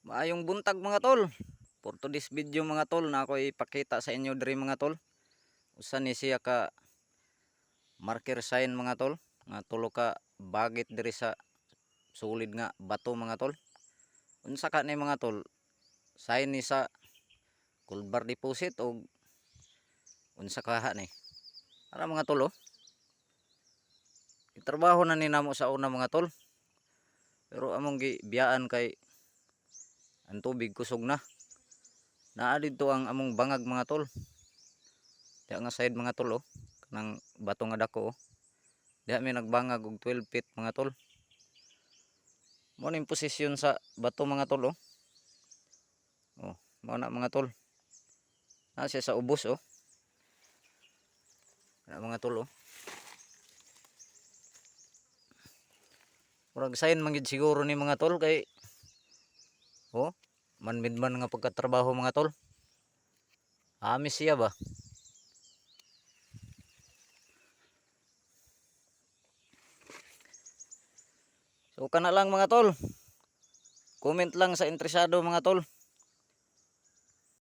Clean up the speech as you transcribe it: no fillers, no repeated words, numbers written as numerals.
Maayong buntag mga tol. For today's video mga tol na ako ipakita sa inyo diri mga tol. Usa ni siya ka marker sign mga tol. Nga tulo ka bagit diri sa sulid nga bato mga tol. Unsa ka ni mga tol? Sign ni sa Culver deposit o unsa kaha ni? Ara mga tol oh. Itrabaho na ni namo sa una mga tol. Pero among gibiyaan kay ang tubig kusog na. Naa dito ang among bangag mga tol. Diya nga side mga tol oh. Kanang bato nga dako oh. Diya may nagbangag og 12 feet mga tol. Mo ning posisyon sa bato mga tol oh. Oh, mao na mga tol. Na siya sa ubos oh. Na mga tol oh. Murag sign man gid siguro ni mga tol kay oh, man nga pagkatrabaho mga tol. Amis siya ba? So kana lang mga tol. Comment lang sa interesado mga tol.